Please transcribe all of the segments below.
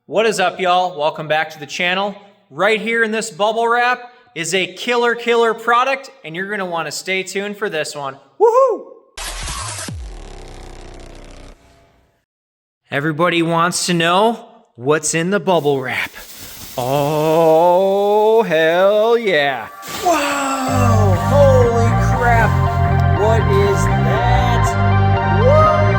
What is up, y'all? Welcome back to the channel. Right here in this bubble wrap is a killer product, and you're gonna wanna stay tuned for this one. Woohoo! Everybody wants to know what's in the bubble wrap. Oh, hell yeah. Wow, holy crap. What is that? Woo!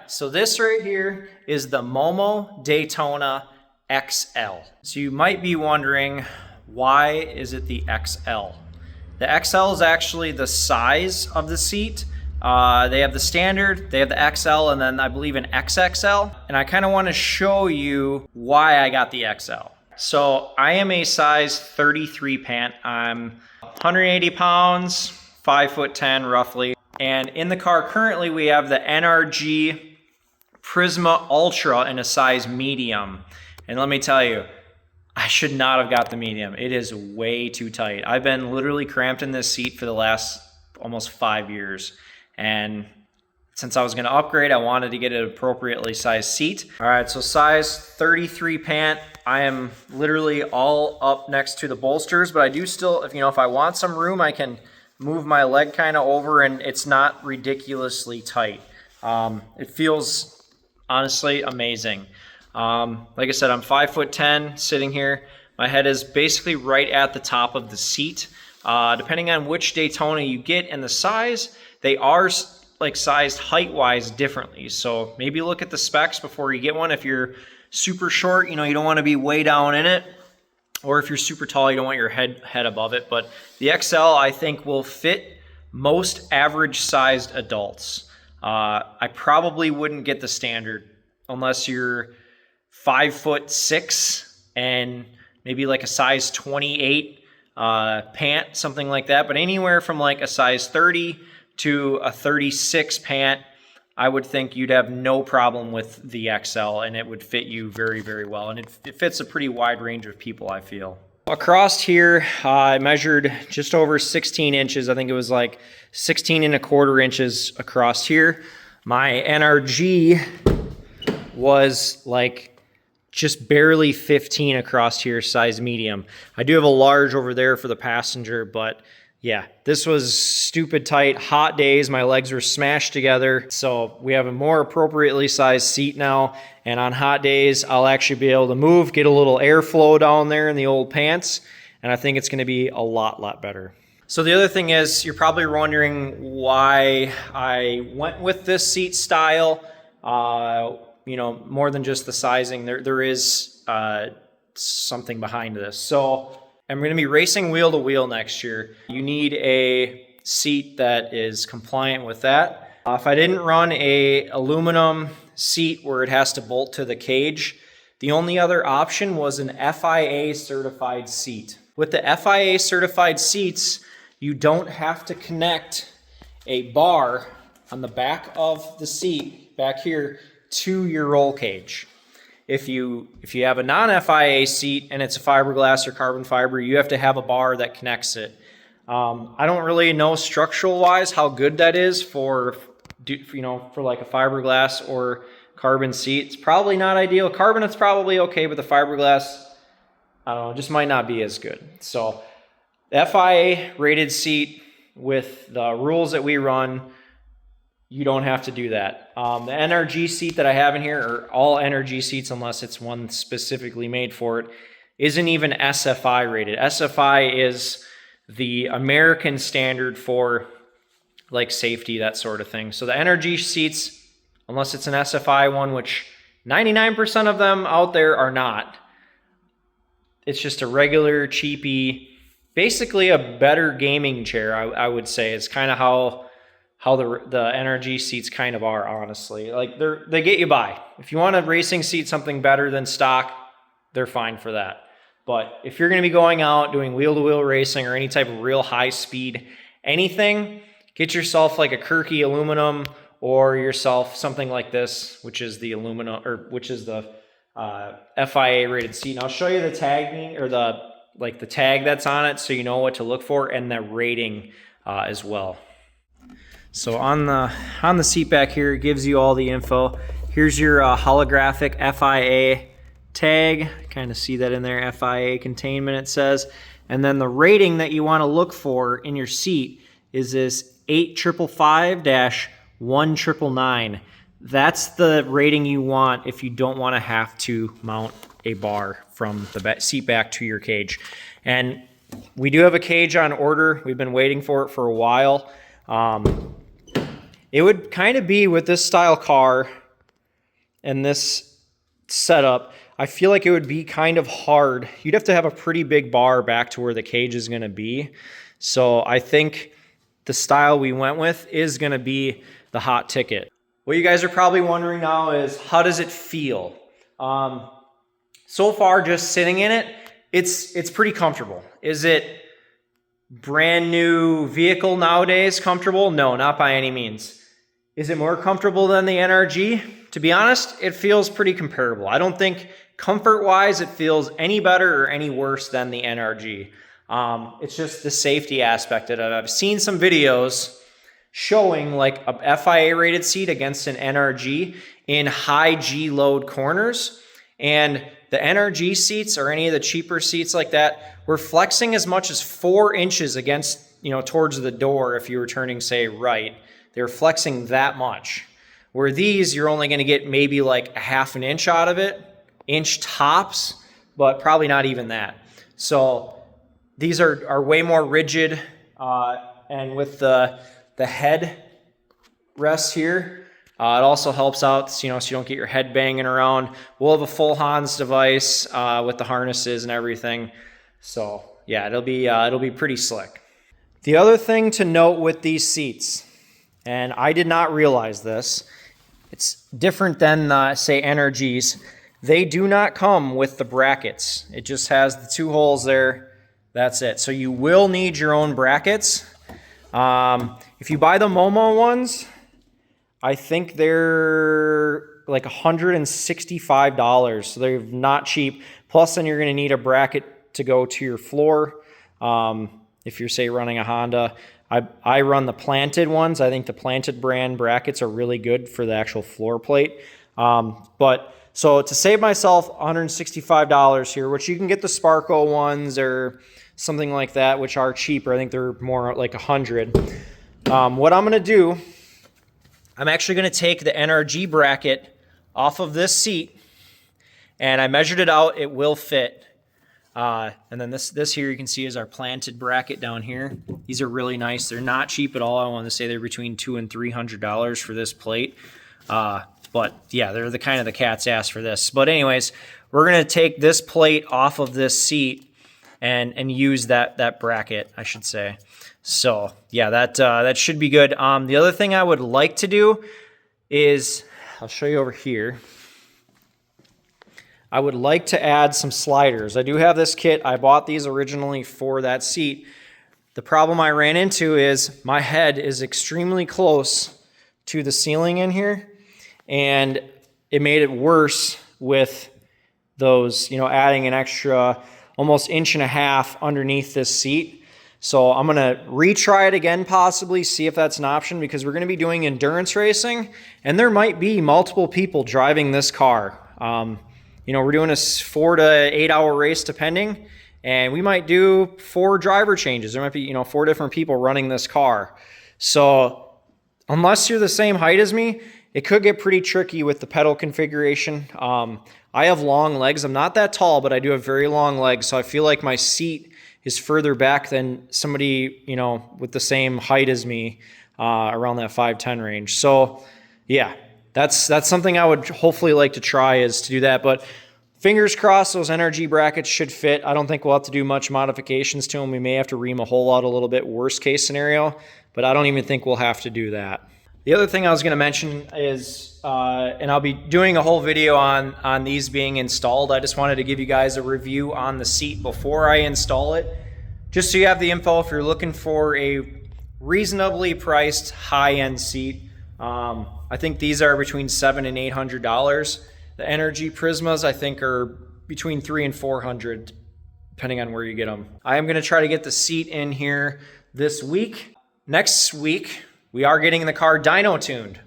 So this right here is the Momo Daytona XL. So you might be wondering, why is it the XL? The XL is actually the size of the seat. They have the standard, they have the XL, and then I believe an XXL. And I kind of want to show you why I got the XL. So I am a size 33 pant. I'm 180 pounds, 5'10" roughly. And in the car currently we have the NRG Prisma Ultra in a size medium. And let me tell you, I should not have got the medium. It is way too tight. I've been literally cramped in this seat for the last almost 5 years. And since I was gonna upgrade, I wanted to get an appropriately sized seat. All right, so size 33 pant. I am literally all up next to the bolsters, but I do still, if I want some room, I can move my leg kind of over and it's not ridiculously tight. It feels honestly amazing. Like I said, I'm 5'10" sitting here. My head is basically right at the top of the seat. Depending on which Daytona you get and the size, they are like sized height-wise differently. So maybe look at the specs before you get one. If you're super short, you don't want to be way down in it. Or if you're super tall, you don't want your head above it. But the XL, I think, will fit most average-sized adults. I probably wouldn't get the standard unless you're 5'6" and maybe like a size 28 pant, something like that. But anywhere from like a size 30 to a 36 pant, I would think you'd have no problem with the XL, and it would fit you very well. And it fits a pretty wide range of people, I feel. Across here, I measured just over 16 inches. I think it was like 16¼ inches across here. My NRG was like just barely 15 across here, size medium. I do have a large over there for the passenger, but yeah, this was stupid tight. Hot days, my legs were smashed together. So we have a more appropriately sized seat now. And on hot days, I'll actually be able to move, get a little airflow down there in the old pants. And I think it's gonna be a lot better. So the other thing is, you're probably wondering why I went with this seat style. More than just the sizing, there is something behind this. So I'm going to be racing wheel to wheel next year. You need a seat that is compliant with that. If I didn't run a aluminum seat where it has to bolt to the cage, the only other option was an FIA certified seat. With the FIA certified seats, you don't have to connect a bar on the back of the seat back here to your roll cage. If you have a non-FIA seat and it's a fiberglass or carbon fiber, you have to have a bar that connects it. I don't really know structural wise how good that is for like a fiberglass or carbon seat. It's probably not ideal. Carbon, it's probably okay, but the fiberglass, I don't know, just might not be as good. So the FIA rated seat with the rules that we run, you don't have to do that. The NRG seat that I have in here, or all NRG seats unless it's one specifically made for it, isn't even SFI rated. SFI is the American standard for like safety, that sort of thing. So the NRG seats, unless it's an SFI one, which 99% of them out there are not, it's just a regular cheapy, basically a better gaming chair, I would say. It's kind of how the NRG seats kind of are, honestly. Like they get you by. If you want a racing seat, something better than stock, they're fine for that. But if you're going to be going out doing wheel-to-wheel racing or any type of real high speed anything, get yourself like a Kirky aluminum or yourself something like this, which is the aluminum, or which is the FIA rated seat. And I'll show you the tagging, or the tag that's on it, so you know what to look for, and the rating as well. So on the seat back here, it gives you all the info. Here's your holographic FIA tag. Kind of see that in there, FIA containment it says. And then the rating that you want to look for in your seat is this 8555-1999. That's the rating you want if you don't want to have to mount a bar from the seat back to your cage. And we do have a cage on order. We've been waiting for it for a while. It would kind of be with this style car and this setup, I feel like it would be kind of hard. You'd have to have a pretty big bar back to where the cage is going to be. So I think the style we went with is going to be the hot ticket. What you guys are probably wondering now is, how does it feel? So far, just sitting in it, it's pretty comfortable. Is it brand new vehicle nowadays comfortable? No, not by any means. Is it more comfortable than the NRG? To be honest, it feels pretty comparable. I don't think comfort-wise it feels any better or any worse than the NRG. It's just the safety aspect of it. I've seen some videos showing like a FIA rated seat against an NRG in high G load corners, and the NRG seats or any of the cheaper seats like that were flexing as much as 4 inches against, towards the door. If you were turning, say, right, they were flexing that much. Where these, you're only going to get maybe like a half an inch out of it, inch tops, but probably not even that. So these are way more rigid, and with the head rest here, it also helps out, so you don't get your head banging around. We'll have a full Hans device with the harnesses and everything. So yeah, it'll be pretty slick. The other thing to note with these seats, and I did not realize this, it's different than say NRGs. They do not come with the brackets. It just has the 2 holes there. That's it. So you will need your own brackets. If you buy the Momo ones, I think they're like $165. So they're not cheap. Plus, then you're going to need a bracket to go to your floor. If you're, say, running a Honda. I run the planted ones. I think the planted brand brackets are really good for the actual floor plate. So to save myself $165 here, which you can get the Sparko ones or something like that, which are cheaper. I think they're more like $100. What I'm going to do, I'm actually going to take the NRG bracket off of this seat, and I measured it out. It will fit. And then this here you can see is our planted bracket down here. These are really nice. They're not cheap at all. I want to say they're between $200 and $300 for this plate. But yeah, they're the kind of the cat's ass for this. But anyways, we're going to take this plate off of this seat and use that bracket, I should say. So yeah, that should be good. The other thing I would like to do is, I'll show you over here. I would like to add some sliders. I do have this kit. I bought these originally for that seat. The problem I ran into is my head is extremely close to the ceiling in here, and it made it worse with those, adding an extra almost 1.5 inches underneath this seat. So I'm going to retry it again, possibly, see if that's an option, because we're going to be doing endurance racing, and there might be multiple people driving this car. We're doing a 4 to 8 hour race depending, and we might do 4 driver changes. There might be, 4 different people running this car. So unless you're the same height as me, it could get pretty tricky with the pedal configuration. I have long legs. I'm not that tall, but I do have very long legs, so I feel like my seat is further back than somebody, with the same height as me, around that 5'10" range. So yeah, that's something I would hopefully like to try, is to do that. But fingers crossed, those NRG brackets should fit. I don't think we'll have to do much modifications to them. We may have to ream a hole out a little bit, worst case scenario, but I don't even think we'll have to do that. The other thing I was going to mention is, and I'll be doing a whole video on these being installed. I just wanted to give you guys a review on the seat before I install it, just so you have the info if you're looking for a reasonably priced high-end seat. I think these are between $700 and $800. The NRG Prismas, I think, are between $300 and $400, depending on where you get them. I am going to try to get the seat in here this week. Next week, we are getting the car dyno tuned.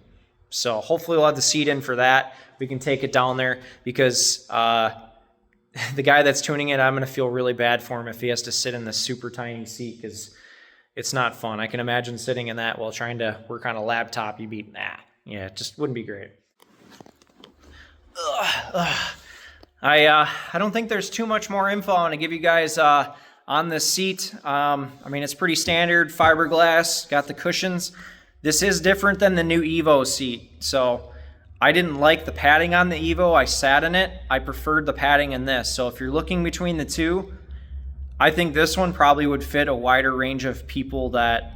So hopefully we'll have the seat in for that. We can take it down there because the guy that's tuning it, I'm going to feel really bad for him if he has to sit in this super tiny seat because it's not fun. I can imagine sitting in that while trying to work on a laptop. You'd be, yeah, it just wouldn't be great. I don't think there's too much more info I want to give you guys on this seat. I mean, it's pretty standard, fiberglass, got the cushions. This is different than the new Evo seat. So I didn't like the padding on the Evo. I sat in it. I preferred the padding in this. So if you're looking between the two, I think this one probably would fit a wider range of people that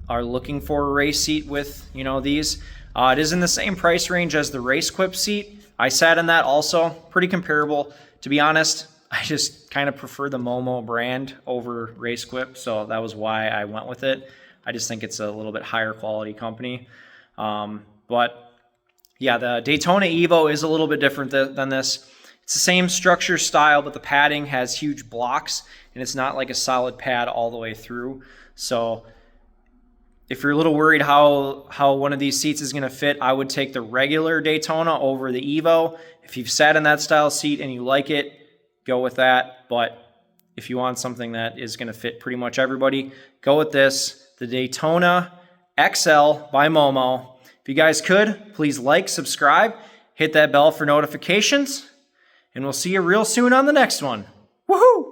are looking for a race seat with, you know, these. It is in the same price range as the Race Quip seat. I sat in that also, pretty comparable. To be honest, I just kind of prefer the Momo brand over Race Quip, so that was why I went with it. I just think it's a little bit higher quality company. But yeah, the Daytona Evo is a little bit different than this. It's the same structure style, but the padding has huge blocks, and it's not like a solid pad all the way through. So if you're a little worried how one of these seats is going to fit, I would take the regular Daytona over the Evo. If you've sat in that style seat and you like it, go with that. But if you want something that is going to fit pretty much everybody, go with this, the Daytona XL by Momo. If you guys could, please like, subscribe, hit that bell for notifications, and we'll see you real soon on the next one. Woohoo!